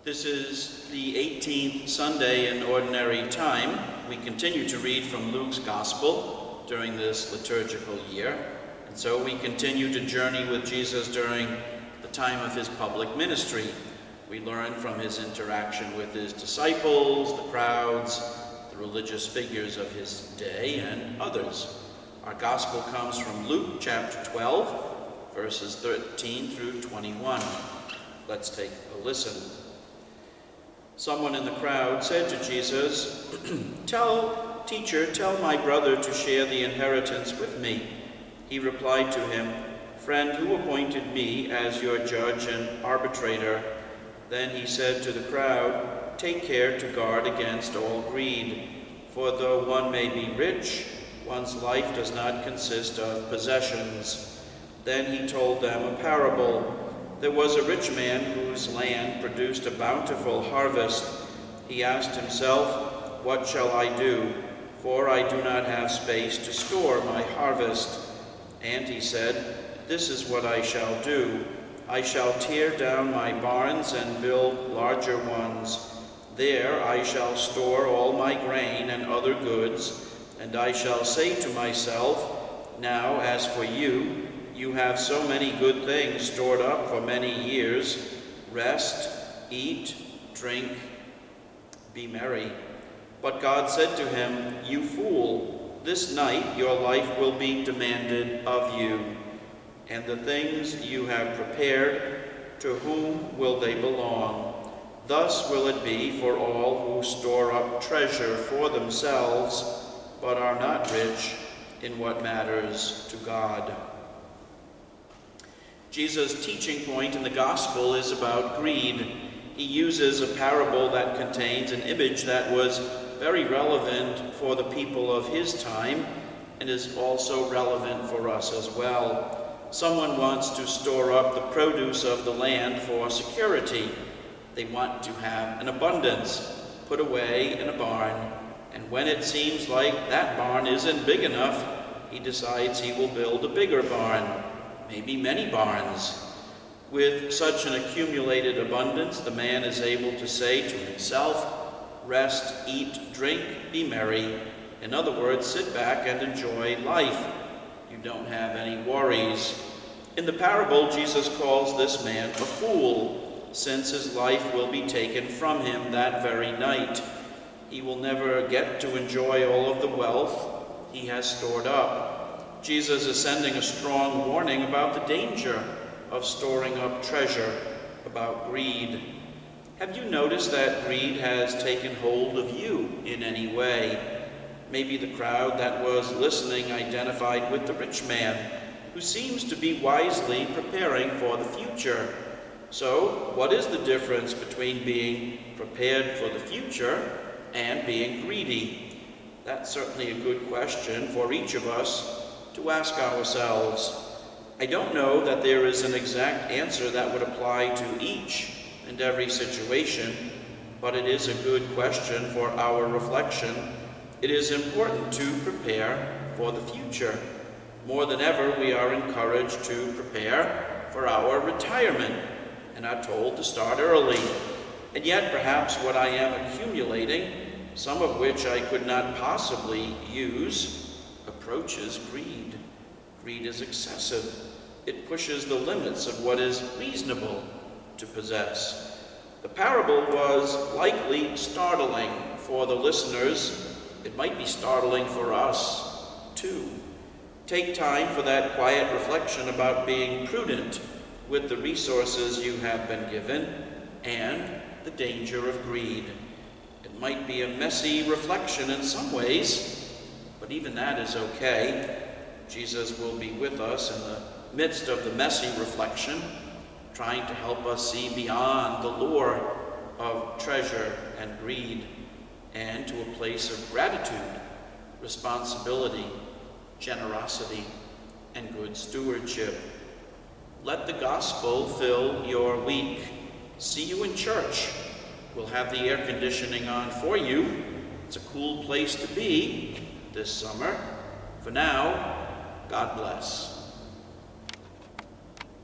This is the 18th Sunday in Ordinary Time. We continue to read from Luke's Gospel during this liturgical year, and so we continue to journey with Jesus during the time of his public ministry. We learn from his interaction with his disciples, the crowds, the religious figures of his day, and others. Our Gospel comes from Luke chapter 12, verses 13 through 21. Let's take a listen. Someone in the crowd said to Jesus, Teacher, tell my brother to share the inheritance with me. He replied to him, Friend, who appointed me as your judge and arbitrator? Then he said to the crowd, Take care to guard against all greed, for though one may be rich, one's life does not consist of possessions. Then he told them a parable. There was a rich man whose land produced a bountiful harvest. He asked himself, What shall I do? For I do not have space to store my harvest. And he said, This is what I shall do. I shall tear down my barns and build larger ones. There I shall store all my grain and other goods, and I shall say to myself, Now as for you, you have so many good things stored up for many years. Rest, eat, drink, be merry. But God said to him, You fool, this night your life will be demanded of you. And the things you have prepared, to whom will they belong? Thus will it be for all who store up treasure for themselves, but are not rich in what matters to God. Jesus' teaching point in the gospel is about greed. He uses a parable that contains an image that was very relevant for the people of his time and is also relevant for us as well. Someone wants to store up the produce of the land for security. They want to have an abundance put away in a barn, and when it seems like that barn isn't big enough, he decides he will build a bigger barn. Maybe many barns. With such an accumulated abundance, the man is able to say to himself, Rest, eat, drink, be merry. In other words, sit back and enjoy life. You don't have any worries. In the parable, Jesus calls this man a fool, since his life will be taken from him that very night. He will never get to enjoy all of the wealth he has stored up. Jesus is sending a strong warning about the danger of storing up treasure, about greed. Have you noticed that greed has taken hold of you in any way? Maybe the crowd that was listening identified with the rich man, who seems to be wisely preparing for the future. So, what is the difference between being prepared for the future and being greedy? That's certainly a good question for each of us to ask ourselves. I don't know that there is an exact answer that would apply to each and every situation, but it is a good question for our reflection. It is important to prepare for the future. More than ever, we are encouraged to prepare for our retirement and are told to start early. And yet, perhaps what I am accumulating, some of which I could not possibly use, approaches greed. Greed is excessive. It pushes the limits of what is reasonable to possess. The parable was likely startling for the listeners. It might be startling for us, too. Take time for that quiet reflection about being prudent with the resources you have been given and the danger of greed. It might be a messy reflection in some ways, but even that is okay. Jesus will be with us in the midst of the messy reflection, trying to help us see beyond the lure of treasure and greed and to a place of gratitude, responsibility, generosity, and good stewardship. Let the gospel fill your week. See you in church. We'll have the air conditioning on for you. It's a cool place to be this summer. For now, God bless.